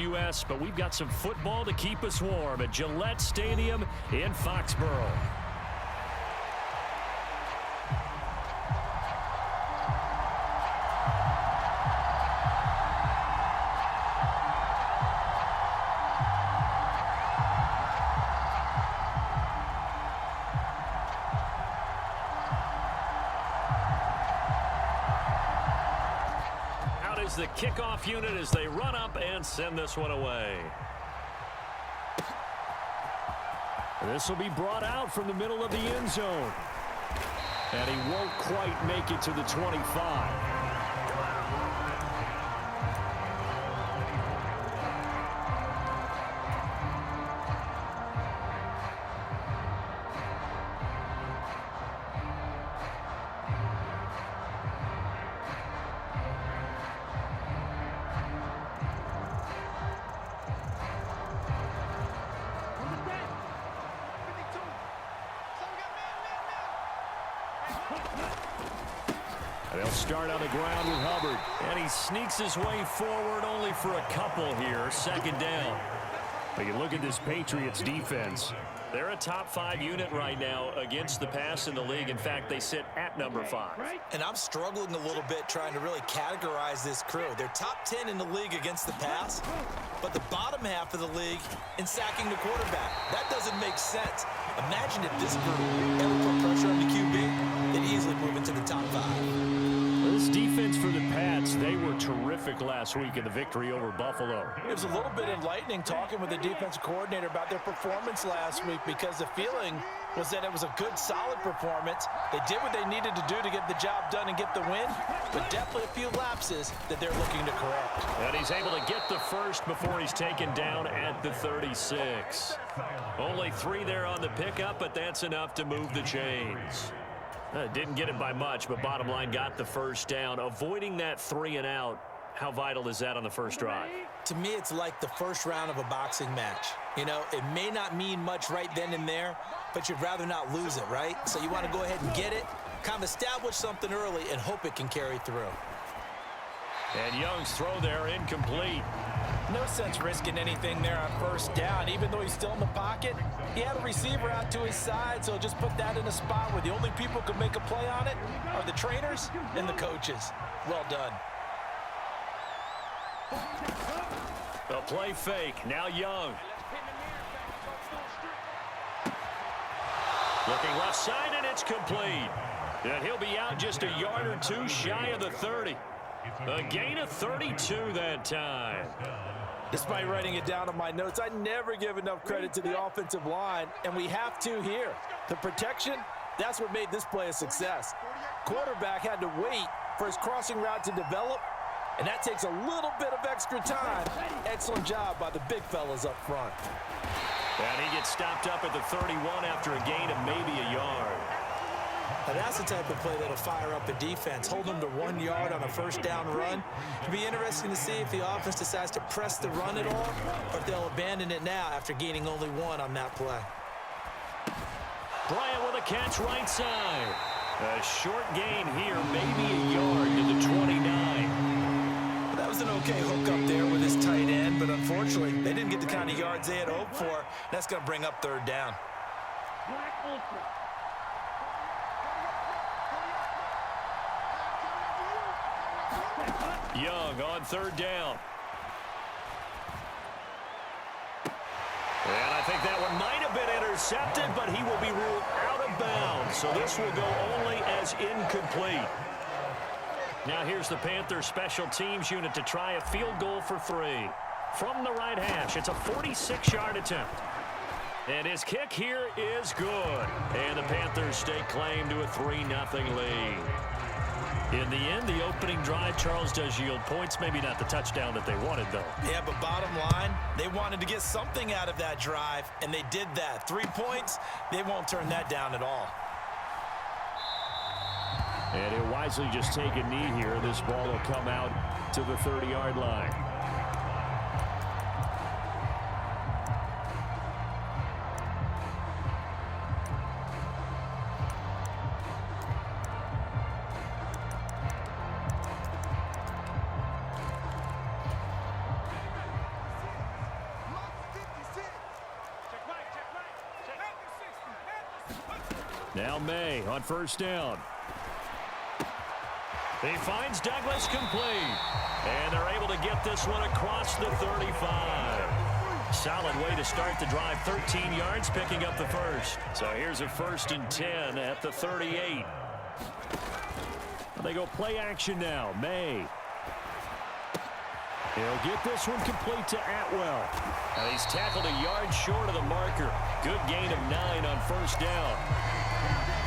U.S., but we've got some football to keep us warm at Gillette Stadium in Foxborough. The kickoff unit as they run up and send this one away. This will be brought out from the middle of the end zone. And he won't quite make it to the 25. They'll start on the ground with Hubbard. And he sneaks his way forward only for a couple here. Second down. But you look at this Patriots defense. They're a top 5 unit right now against the pass in the league. In fact, they sit at number 5. And I'm struggling a little bit trying to really categorize this crew. They're top 10 in the league against the pass, but the bottom half of the league in sacking the quarterback. That doesn't make sense. Imagine if this group ever put pressure on the QB, they'd easily move into the top 5. This defense for the Pats, they were terrific last week in the victory over Buffalo. It was a little bit enlightening talking with the defensive coordinator about their performance last week because the feeling was that it was a good, solid performance. They did what they needed to do to get the job done and get the win, but definitely a few lapses that they're looking to correct. And he's able to get the first before he's taken down at the 36. Only 3 there on the pickup, but that's enough to move the chains. Didn't get it by much, but bottom line got the first down. Avoiding that 3 and out, how vital is that on the first drive? To me, it's like the first round of a boxing match. You know, it may not mean much right then and there, but you'd rather not lose it, right? So you want to go ahead and get it, kind of establish something early, and hope it can carry through. And Young's throw there incomplete. No sense risking anything there on first down. Even though he's still in the pocket, he had a receiver out to his side, so just put that in a spot where the only people who can make a play on it are the trainers and the coaches. Well done. The play fake. Now Young. Looking left side, and it's complete. And he'll be out just a yard or 2 shy of the 30. A gain of 32 that time. Despite writing it down on my notes, I never give enough credit to the offensive line, and we have to here. The protection, that's what made this play a success. Quarterback had to wait for his crossing route to develop, and that takes a little bit of extra time. Excellent job by the big fellas up front. And he gets stopped up at the 31 after a gain of maybe a yard. Now that's the type of play that'll fire up a defense. Hold them to 1 yard on a first down run. It'll be interesting to see if the offense decides to press the run at all, or if they'll abandon it now after gaining only 1 on that play. Bryant with a catch right side. A short gain here, maybe a yard to the 29. That was an okay hook up there with his tight end, but unfortunately, they didn't get the kind of yards they had hoped for. That's going to bring up 3rd down. Young on 3rd down. And I think that one might have been intercepted, but he will be ruled out of bounds. So this will go only as incomplete. Now here's the Panthers special teams unit to try a field goal for 3. From the right hash, it's a 46-yard attempt. And his kick here is good. And the Panthers stake claim to a 3-0 lead. In the end, the opening drive, Charles, does yield points. Maybe not the touchdown that they wanted, though. Yeah, but bottom line, they wanted to get something out of that drive, and they did that. 3 points, they won't turn that down at all. And he'll wisely just take a knee here. This ball will come out to the 30-yard line. Now May on first down. He finds Douglas complete. And they're able to get this one across the 35. Solid way to start the drive. 13 yards, picking up the first. So here's a 1st and 10 at the 38. They go play action now. May. He'll get this one complete to Atwell. And he's tackled a yard short of the marker. Good gain of 9 on first down.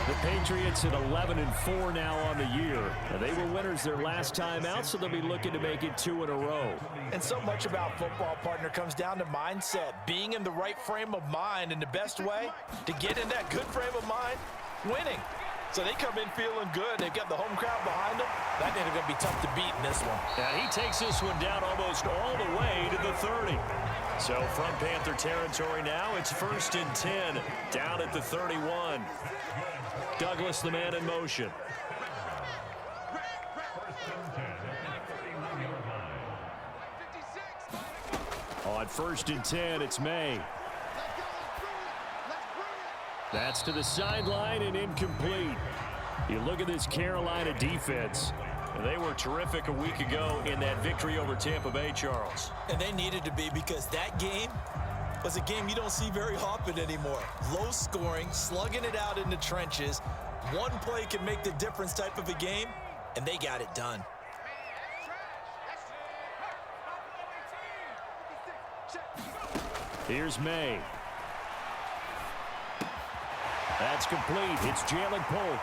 The Patriots at 11-4 now on the year. And they were winners their last time out, so they'll be looking to make it 2 in a row. And so much about football, partner, comes down to mindset. Being in the right frame of mind, and the best way to get in that good frame of mind, winning. So they come in feeling good. They've got the home crowd behind them. That ain't going to be tough to beat in this one. And he takes this one down almost all the way to the 30. So from Panther territory now, it's 1st and 10 down at the 31. Douglas, the man in motion. On 1st and 10, it's May. That's to the sideline and incomplete. You look at this Carolina defense. They were terrific a week ago in that victory over Tampa Bay, Charles. And they needed to be, because that game was a game you don't see very often anymore. Low scoring, slugging it out in the trenches. One play can make the difference type of a game, and they got it done. Here's May. That's complete. It's Jalen Polk.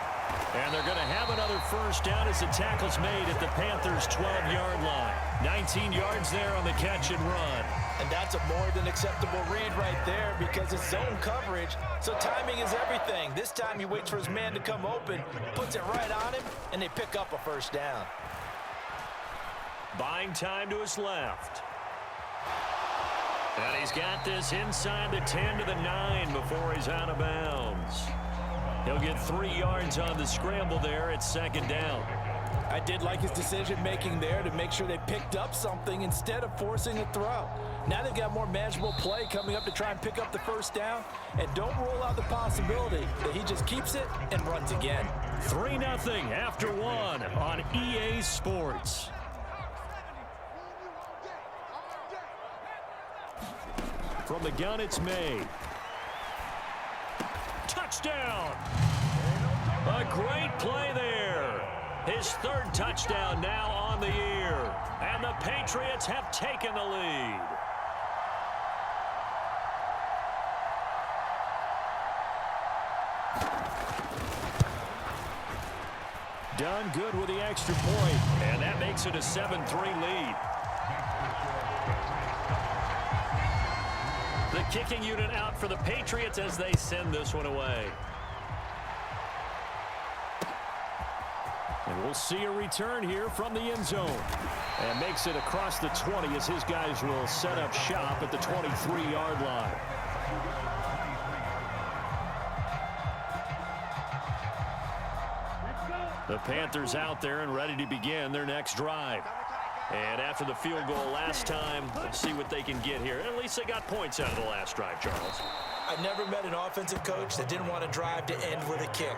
And they're going to have another first down as the tackle's made at the Panthers' 12-yard line. 19 yards there on the catch and run. And that's a more than acceptable read right there, because it's zone coverage, so timing is everything. This time he waits for his man to come open, puts it right on him, and they pick up a first down. Buying time to his left. And he's got this inside the 10 to the 9 before he's out of bounds. He'll get 3 yards on the scramble there at 2nd down. I did like his decision-making there to make sure they picked up something instead of forcing a throw. Now they've got more manageable play coming up to try and pick up the first down, and don't rule out the possibility that he just keeps it and runs again. 3-0 after 1 on EA Sports. From the gun, it's May. Touchdown! A great play there. His 3rd touchdown now on the year. And the Patriots have taken the lead. Done good with the extra point. And that makes it a 7-3 lead. The kicking unit out for the Patriots as they send this one away. And we'll see a return here from the end zone. And makes it across the 20 as his guys will set up shop at the 23-yard line. The Panthers out there and ready to begin their next drive. And after the field goal last time, let's see what they can get here. At least they got points out of the last drive, Charles. I've never met an offensive coach that didn't want to drive to end with a kick.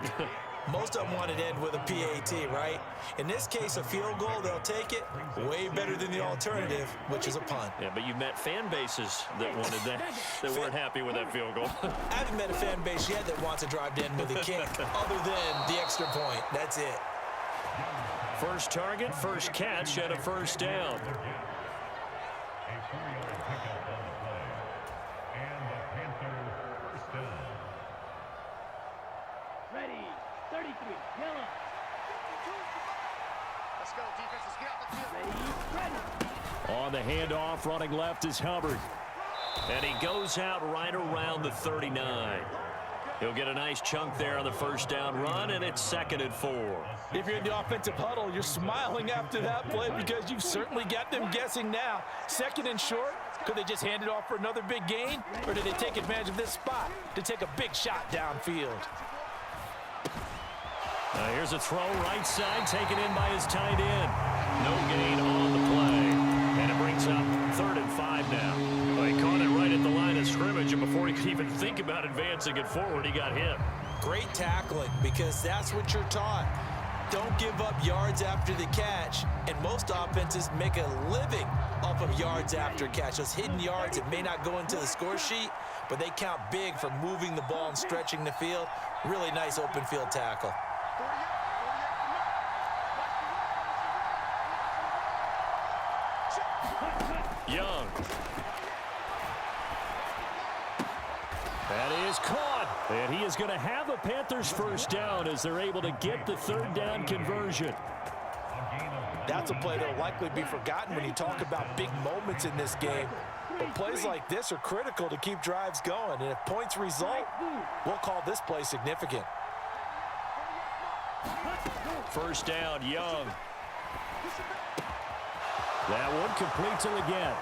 Most of them wanted to end with a PAT, right? In this case, a field goal, they'll take it. Way better than the alternative, which is a punt. Yeah, but you met fan bases that wanted that, that weren't happy with that field goal. I haven't met a fan base yet that wants to drive to end with a kick, other than the extra point. That's it. First target, first catch, and a first down. Ready, 33, yellow. Let's go, defense, let's get out the field. Ready. On the handoff, running left is Hubbard. And he goes out right around the 39. He'll get a nice chunk there on the first down run, and it's 2nd and 4. If you're in the offensive huddle, you're smiling after that play because you've certainly got them guessing now. 2nd and short, could they just hand it off for another big gain? Or did they take advantage of this spot to take a big shot downfield? Here's a throw right side, taken in by his tight end. No gain on the play. And it brings up 3rd and 5 now. Well, he caught it right at the line of scrimmage, and before he could even think about advancing it forward, he got hit. Great tackling, because that's what you're taught. Don't give up yards after the catch, and most offenses make a living off of yards after catch. Those hidden yards that may not go into the score sheet, but they count big for moving the ball and stretching the field. Really nice open field tackle. Young. That is caught. And he is going to have a Panthers first down as they're able to get the third down conversion. That's a play that will likely be forgotten when you talk about big moments in this game. But plays like this are critical to keep drives going. And if points result, we'll call this play significant. First down, Young. That one completes it again.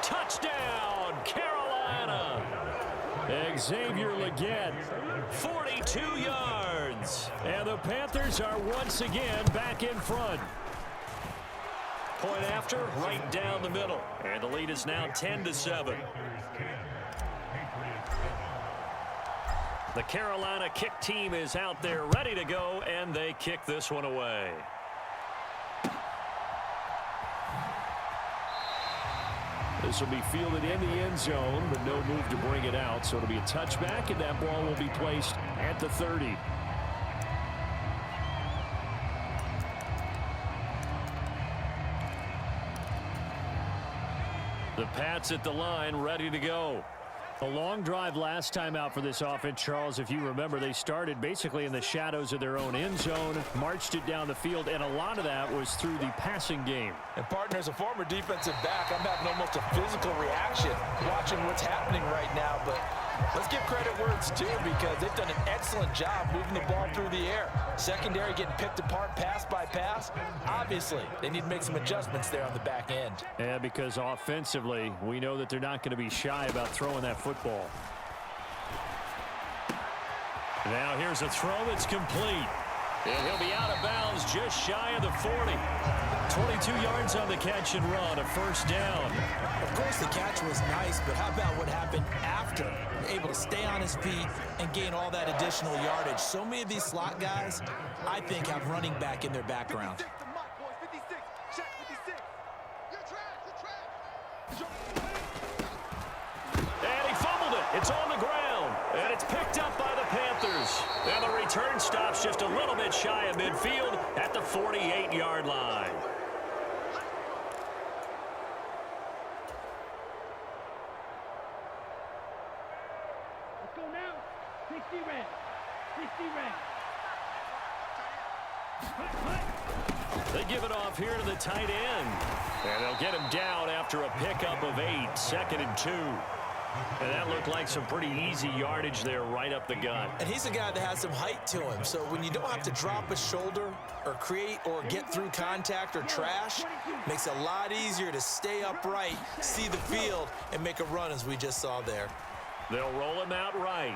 Touchdown, Carolina. Xavier Legette, 42 yards. And the Panthers are once again back in front. Point after, right down the middle. And the lead is now 10-7. The Carolina kick team is out there ready to go, and they kick this one away. This will be fielded in the end zone, but no move to bring it out. So it'll be a touchback, and that ball will be placed at the 30. The Pats at the line, ready to go. A long drive last time out for this offense, Charles. If you remember, they started basically in the shadows of their own end zone, marched it down the field, and a lot of that was through the passing game. And, partner, as a former defensive back, I'm having almost a physical reaction watching what's happening right now. But let's give credit where it's due, because they've done an excellent job moving the ball through the air. Secondary getting picked apart pass by pass. Obviously, they need to make some adjustments there on the back end. Yeah, because offensively, we know that they're not going to be shy about throwing that football. Now here's a throw that's complete. And he'll be out of bounds just shy of the 40. 22 yards on the catch and run, a first down. Of course, the catch was nice, but how about what happened after? Able to stay on his feet and gain all that additional yardage. So many of these slot guys, I think, have running back in their background. And he fumbled it. It's on the ground. And it's picked up by the Panthers. And the return stops just a little bit shy of midfield at the 48-yard line. Let's go now. 60 red. 60 red. They give it off here to the tight end. And they'll get him down after a pickup of 8, 2nd and 2. And that looked like some pretty easy yardage there right up the gut. And he's a guy that has some height to him. So when you don't have to drop a shoulder or create or get through contact or trash, makes it a lot easier to stay upright, see the field, and make a run as we just saw there. They'll roll him out right.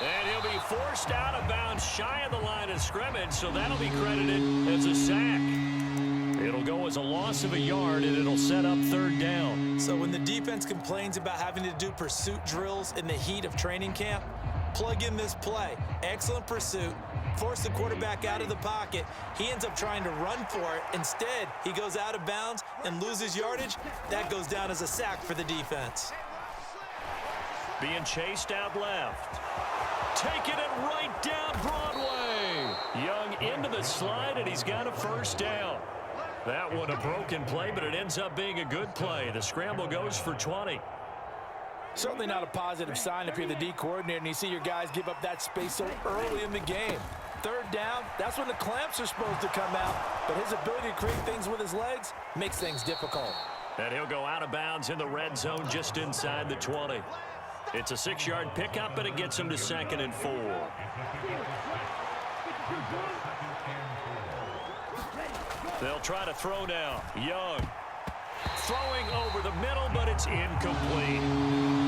And he'll be forced out of bounds shy of the line of scrimmage, so that'll be credited as a sack. It'll go as a loss of a yard, and it'll set up third down. So when the defense complains about having to do pursuit drills in the heat of training camp, plug in this play. Excellent pursuit. Force the quarterback out of the pocket. He ends up trying to run for it. Instead, he goes out of bounds and loses yardage. That goes down as a sack for the defense. Being chased out left. Taking it right down Broadway. Young into the slide, and he's got a first down. That one a broken play, but it ends up being a good play. The scramble goes for 20. Certainly not a positive sign if you're the D coordinator and you see your guys give up that space so early in the game. Third down, that's when the clamps are supposed to come out, but his ability to create things with his legs makes things difficult. And he'll go out of bounds in the red zone just inside the 20. It's a 6-yard pickup, and it gets him to 2nd and 4. They'll try to throw now. Young throwing over the middle, but it's incomplete.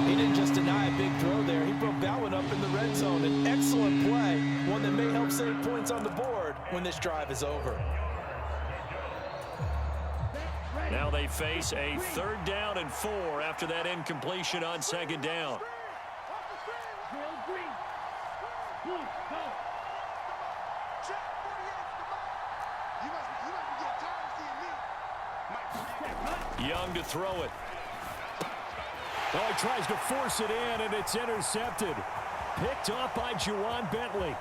He didn't just deny a big throw there. He broke that one up in the red zone. An excellent play, one that may help save points on the board when this drive is over. Now they face a 3rd down and 4 after that incompletion on 2nd down. Boom, go. Check 48. You must be getting tired of seeing me. Young to throw it. Oh, he tries to force it in, and it's intercepted. Picked off by Juwan Bentley.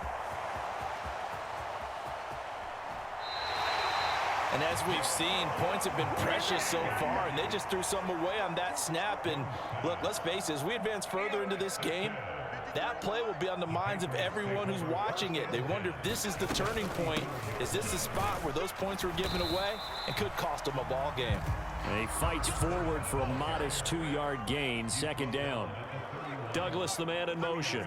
And as we've seen, points have been precious so far, and they just threw some away on that snap. And look, let's face it, as we advance further into this game, that play will be on the minds of everyone who's watching it. They wonder if this is the turning point. Is this the spot where those points were given away and could cost them a ball game? And he fights forward for a modest 2-yard gain, second down. Douglas, the man in motion.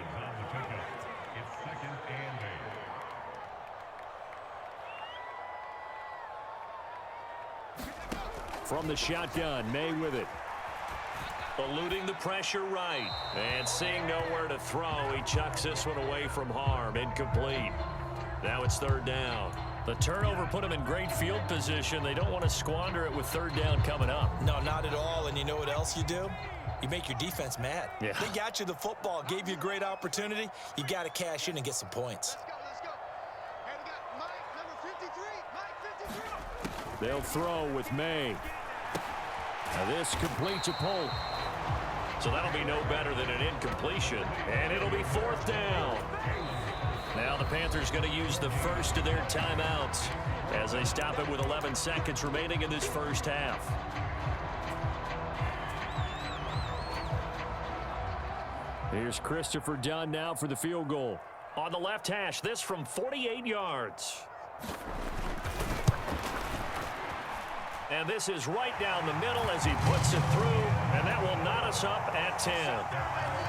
From the shotgun, May with it. Eluding the pressure right. And seeing nowhere to throw, he chucks this one away from harm. Incomplete. Now it's third down. The turnover put him in great field position. They don't want to squander it with third down coming up. No, not at all. And you know what else you do? You make your defense mad. Yeah. They got you the football, gave you a great opportunity. You got to cash in and get some points. Let's go. And we got Mike, number 53. Mike 53. They'll throw with May. Now this completes a pull. So that'll be no better than an incompletion. And it'll be fourth down. Now the Panthers going to use the first of their timeouts as they stop it with 11 seconds remaining in this first half. Here's Christopher Dunn now for the field goal. On the left hash, this from 48 yards. And this is right down the middle as he puts it through, and that will knot us up at 10.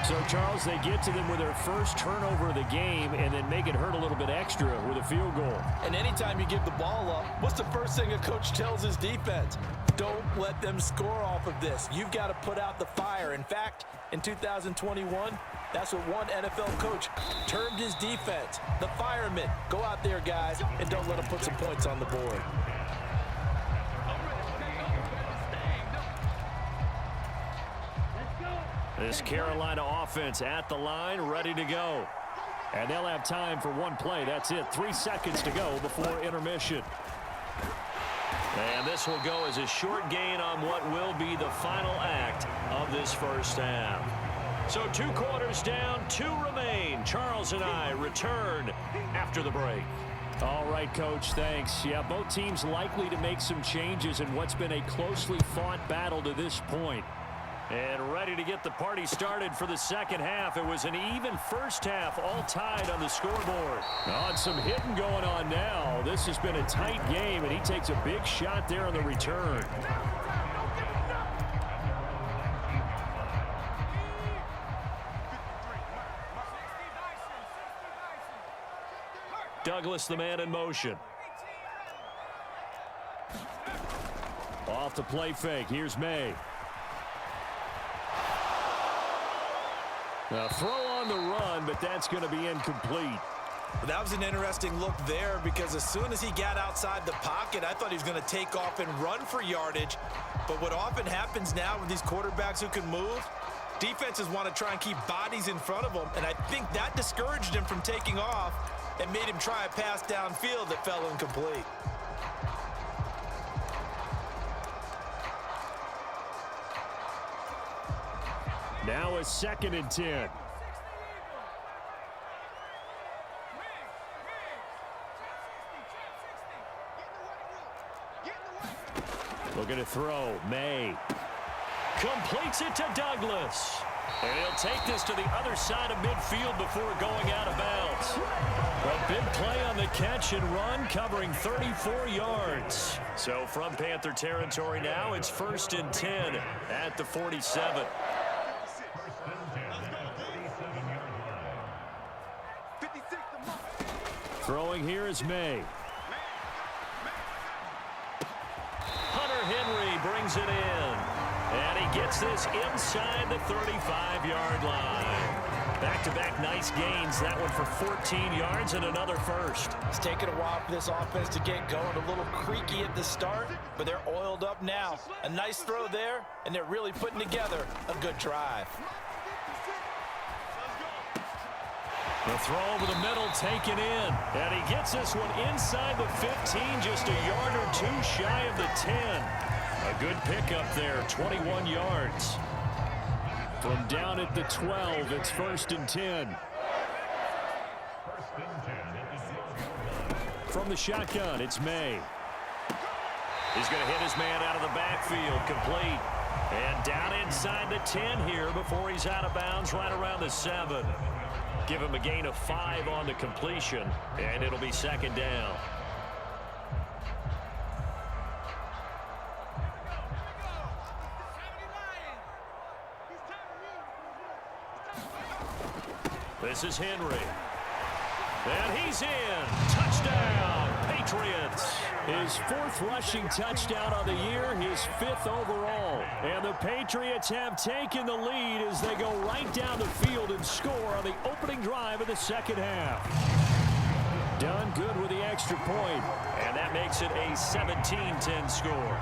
So, Charles, they get to them with their first turnover of the game and then make it hurt a little bit extra with a field goal. And anytime you give the ball up, what's the first thing a coach tells his defense? Don't let them score off of this. You've got to put out the fire. In fact, in 2021, that's what one NFL coach termed his defense. The firemen. Go out there, guys, and don't let them put some points on the board. This Carolina offense at the line, ready to go. And they'll have time for one play. That's it. 3 seconds to go before intermission. And this will go as a short gain on what will be the final act of this first half. So 2 quarters down, 2 remain. Charles and I return after the break. All right, Coach, thanks. Yeah, both teams likely to make some changes in what's been a closely fought battle to this point. And ready to get the party started for the second half. It was an even first half, all tied on the scoreboard. On some hitting going on now. This has been a tight game, and he takes a big shot there on the return. Douglas, the man in motion. Off the play fake. Here's May. Now throw on the run, but that's going to be incomplete. Well, that was an interesting look there because as soon as he got outside the pocket, I thought he was going to take off and run for yardage. But what often happens now with these quarterbacks who can move, defenses want to try and keep bodies in front of them, and I think that discouraged him from taking off and made him try a pass downfield that fell incomplete. Now a 2nd and 10. Looking to throw. May completes it to Douglas. And he'll take this to the other side of midfield before going out of bounds. A big play on the catch and run, covering 34 yards. So from Panther territory now, it's 1st and 10 at the 47. Throwing here is May. Hunter Henry brings it in. And he gets this inside the 35-yard line. Back-to-back nice gains. That one for 14 yards and another first. It's taken a while for this offense to get going. A little creaky at the start, but they're oiled up now. A nice throw there, and they're really putting together a good drive. The throw over the middle taken in. And he gets this one inside the 15, just a yard or two shy of the 10. A good pickup there, 21 yards. From down at the 12, it's 1st and 10. From the shotgun, it's May. He's going to hit his man out of the backfield, complete. And down inside the 10 here before he's out of bounds right around the 7. Give him a gain of 5 on the completion, and it'll be 2nd down. This is Henry. And he's in. Touchdown, Patriots. His 4th rushing touchdown on the year, his 5th overall. And the Patriots have taken the lead as they go right down the field and score on the opening drive of the 2nd half. Done good with the extra point, and that makes it a 17-10 score.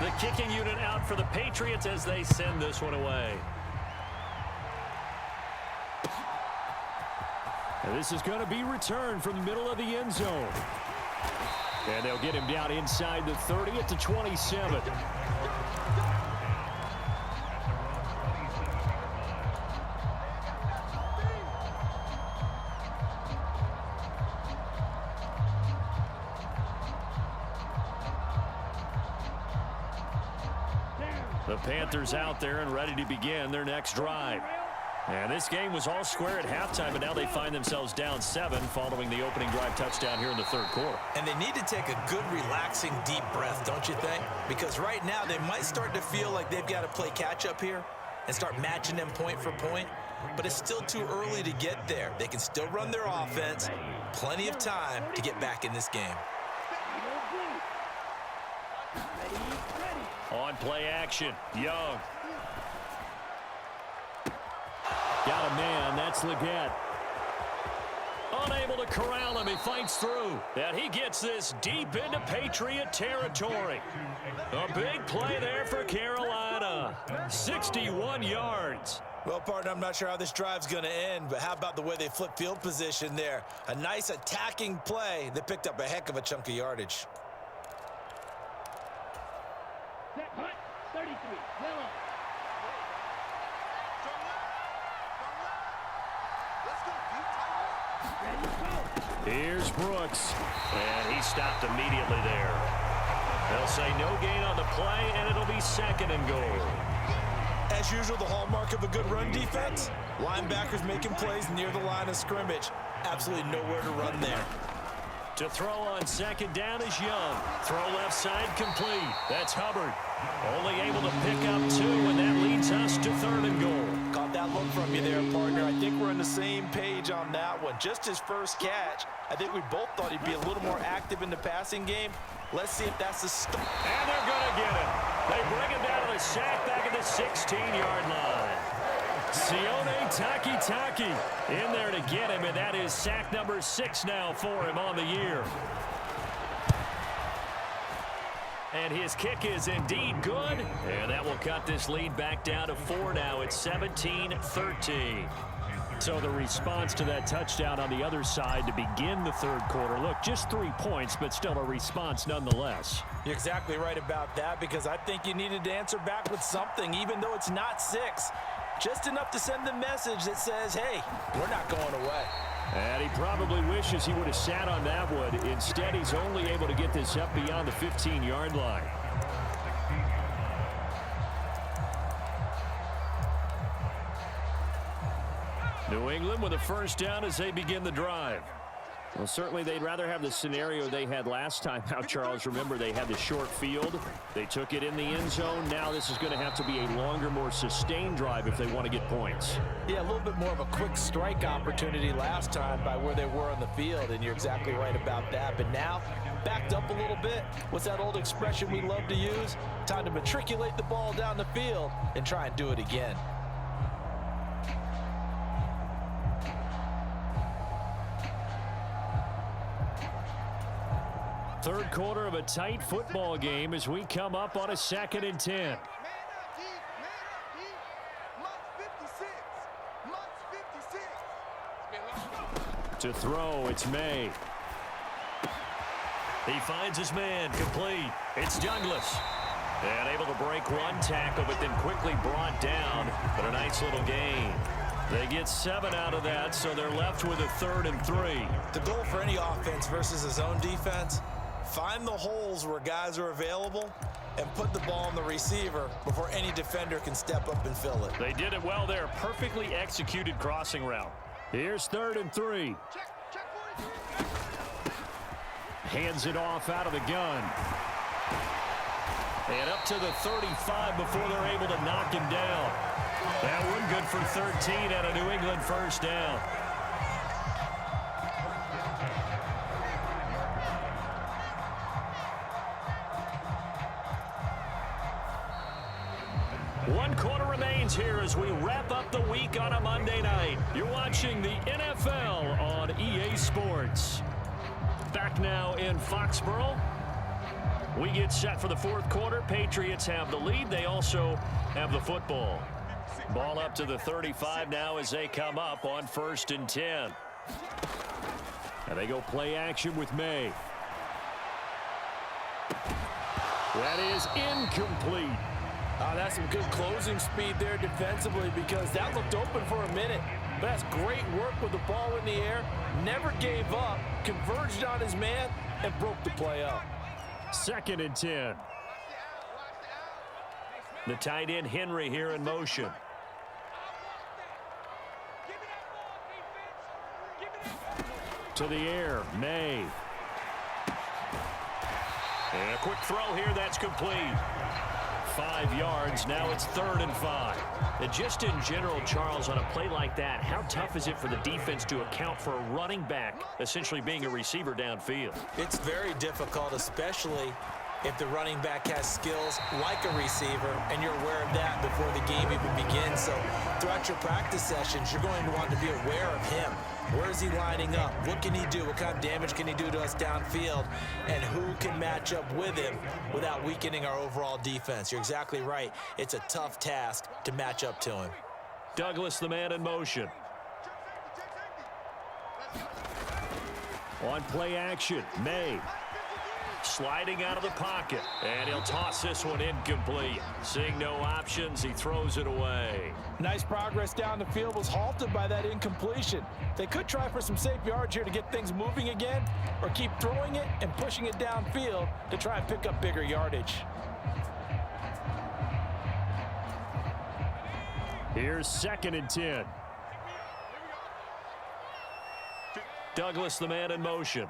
The kicking unit out for the Patriots as they send this one away. And this is going to be returned from the middle of the end zone. And they'll get him down inside the 30 at the 27. The Panthers out there and ready to begin their next drive. And this game was all square at halftime, but now they find themselves down 7 following the opening drive touchdown here in the 3rd quarter. And they need to take a good, relaxing, deep breath, don't you think? Because right now they might start to feel like they've got to play catch-up here and start matching them point for point. But it's still too early to get there. They can still run their offense. Plenty of time to get back in this game. On play action, Young. Got a man, that's Leggett. Unable to corral him, he fights through. And he gets this deep into Patriot territory. A big play there for Carolina. 61 yards. Well, partner, I'm not sure how this drive's going to end, but how about the way they flip field position there? A nice attacking play that picked up a heck of a chunk of yardage. Set punt, 33, well on. Here's Brooks, and he stopped immediately there. They'll say no gain on the play, and it'll be 2nd and goal. As usual, the hallmark of a good run defense, linebackers making plays near the line of scrimmage. Absolutely nowhere to run there. To throw on 2nd down is Young. Throw left side complete. That's Hubbard. Only able to pick up 2, and that leads us to 3rd and goal. Caught that look from you there, partner. I think we're on the same page on that one. Just his first catch, I think we both thought he'd be a little more active in the passing game. Let's see if that's the start. And they're going to get him. They bring him down to the sack back at the 16-yard line. Sione Takitaki in there to get him, and that is sack number 6 now for him on the year. And his kick is indeed good, and that will cut this lead back down to 4 now. It's 17-13. So the response to that touchdown on the other side to begin the 3rd quarter. Look, just 3 points, but still a response nonetheless. You're exactly right about that, because I think you needed to answer back with something, even though it's not 6. Just enough to send the message that says, hey, we're not going away. And he probably wishes he would have sat on that one. Instead, he's only able to get this up beyond the 15-yard line. New England with a 1st down as they begin the drive. Well, certainly they'd rather have the scenario they had last time out, Charles. Remember, they had the short field. They took it in the end zone. Now this is going to have to be a longer, more sustained drive if they want to get points. Yeah, a little bit more of a quick strike opportunity last time by where they were on the field, and you're exactly right about that. But now, backed up a little bit. What's that old expression we love to use? Time to matriculate the ball down the field and try and do it again. Third quarter of a tight football game as we come up on a 2nd and 10. Man up, D. Man up, D. March 56. March 56. It's been long. To throw, it's May. He finds his man, complete. It's Douglas. And able to break one tackle, but then quickly brought down. But a nice little gain. They get 7 out of that, so they're left with a 3rd and 3. The goal for any offense versus his own defense, find the holes where guys are available and put the ball on the receiver before any defender can step up and fill it. They did it well there. Perfectly executed crossing route. Here's 3rd and 3. Hands it off out of the gun. And up to the 35 before they're able to knock him down. That one good for 13 out of New England first down. One quarter remains here as we wrap up the week on a Monday night. You're watching the NFL on EA Sports. Back now in Foxborough. We get set for the 4th quarter. Patriots have the lead. They also have the football. Ball up to the 35 now as they come up on 1st and 10. And they go play action with May. That is incomplete. That's some good closing speed there defensively because that looked open for a minute. But that's great work with the ball in the air. Never gave up, converged on his man, and broke the play up. 2nd and 10. The tight end Henry here in motion. To the air, May. And a quick throw here, that's complete. 5 yards, now it's 3rd and 5. And just in general, Charles, on a play like that, how tough is it for the defense to account for a running back essentially being a receiver downfield? It's very difficult, especially if the running back has skills like a receiver, and you're aware of that before the game even begins. So throughout your practice sessions, you're going to want to be aware of him. Where is he lining up? What can he do? What kind of damage can he do to us downfield? And who can match up with him without weakening our overall defense? You're exactly right. It's a tough task to match up to him. Douglas, the man in motion. On play action, May. Sliding out of the pocket, and he'll toss this one incomplete. Seeing no options, he throws it away. Nice progress down the field was halted by that incompletion. They could try for some safe yards here to get things moving again, or keep throwing it and pushing it downfield to try and pick up bigger yardage. Here's 2nd and 10. Douglas, the man in motion.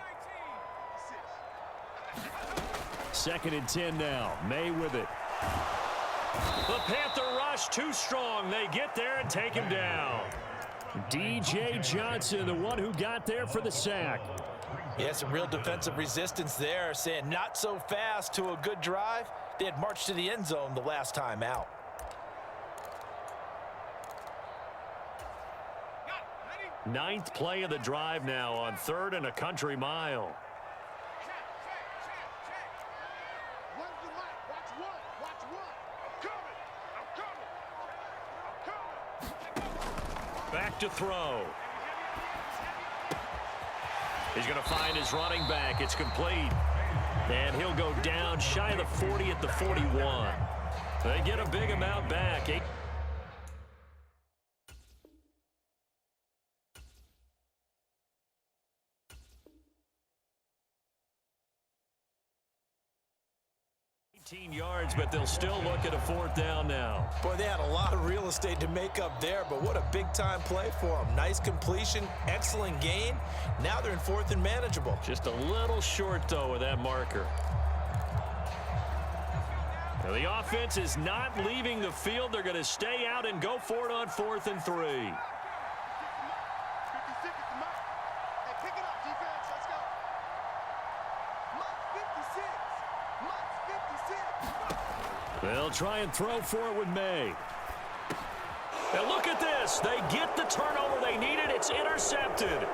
2nd and 10 now. May with it. The Panther rush too strong. They get there and take him down. D.J. Johnson, the one who got there for the sack. Yeah, some real defensive resistance there, saying not so fast to a good drive. They had marched to the end zone the last time out. Ninth play of the drive now on 3rd and a country mile. Back to throw. He's going to find his running back. It's complete. And he'll go down shy of the 40 at the 41. They get a big amount back. 18 yards, but they'll still look at a 4th down now. Boy, they had a lot of real estate to make up there, but what a big-time play for them. Nice completion, excellent gain. Now they're in 4th and manageable. Just a little short, though, with that marker. Now, the offense is not leaving the field. They're going to stay out and go for it on 4th and 3. They'll try and throw for it with May. Now look at this. They get the turnover they needed. It's intercepted.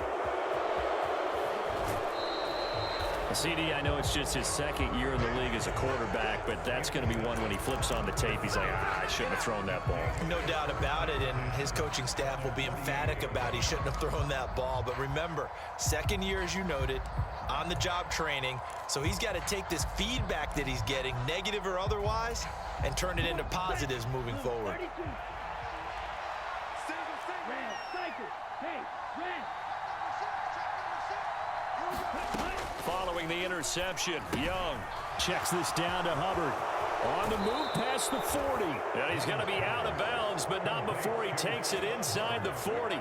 CD, I know it's just his second year in the league as a quarterback, but that's going to be one when he flips on the tape, he's like, I shouldn't have thrown that ball. No doubt about it, and his coaching staff will be emphatic about he shouldn't have thrown that ball. But remember, second year, as you noted, on-the-job training, so he's got to take this feedback that he's getting, negative or otherwise, and turn it into positives moving forward. 32. Red, cycle. Hey, red. Following the interception, Young checks this down to Hubbard. On the move past the 40. And he's going to be out of bounds, but not before he takes it inside the 40.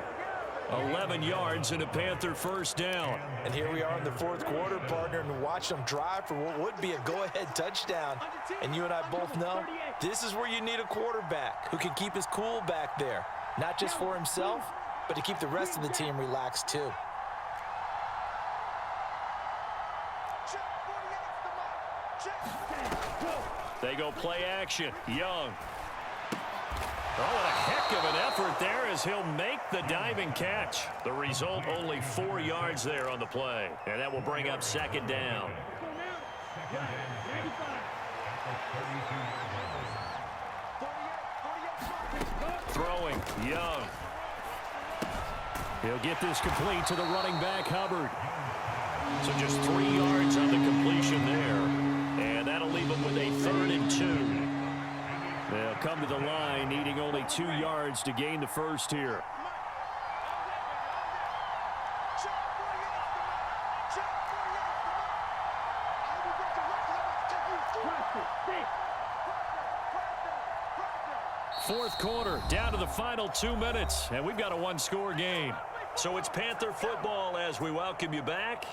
11 yards and a Panther first down. And here we are in the fourth quarter, partner, and watch them drive for what would be a go-ahead touchdown. And you and I both know this is where you need a quarterback who can keep his cool back there, not just for himself, but to keep the rest of the team relaxed too. They go play action. Young. Oh, what a heck of an effort there as he'll make the diving catch. The result, only 4 yards there on the play. And that will bring up second down. Throwing, Young. He'll get this complete to the running back, Hubbard. So just 3 yards on the completion there. And that'll leave him with a 3rd and 2. They'll come to the line, needing only 2 yards to gain the first here. Fourth quarter, down to the final 2 minutes, and we've got a one-score game. So it's Panther football as we welcome you back.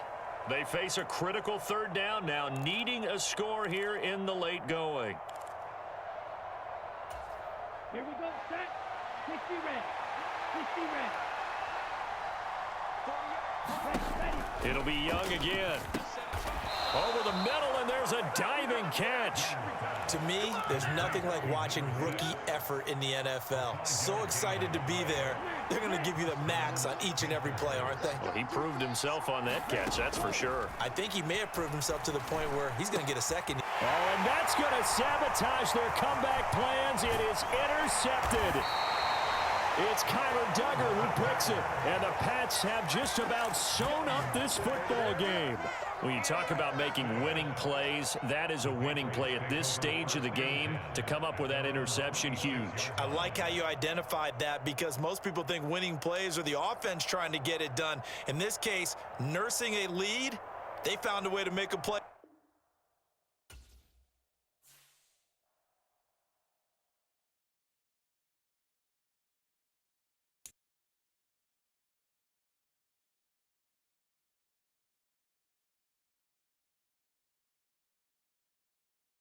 They face a critical 3rd down now, needing a score here in the late going. Here we go, set. 60 red. 60 red. Ready. It'll be Young again. Over the middle, and there's a diving catch. To me, there's nothing like watching rookie effort in the NFL. So excited to be there. They're going to give you the max on each and every play, aren't they? Well, he proved himself on that catch, that's for sure. I think he may have proved himself to the point where he's going to get a second. Oh, and that's going to sabotage their comeback plans. It is intercepted. It's Kyler Duggar who picks it, and the Pats have just about sewn up this football game. When you talk about making winning plays, that is a winning play at this stage of the game. To come up with that interception, huge. I like how you identified that because most people think winning plays are the offense trying to get it done. In this case, nursing a lead, they found a way to make a play.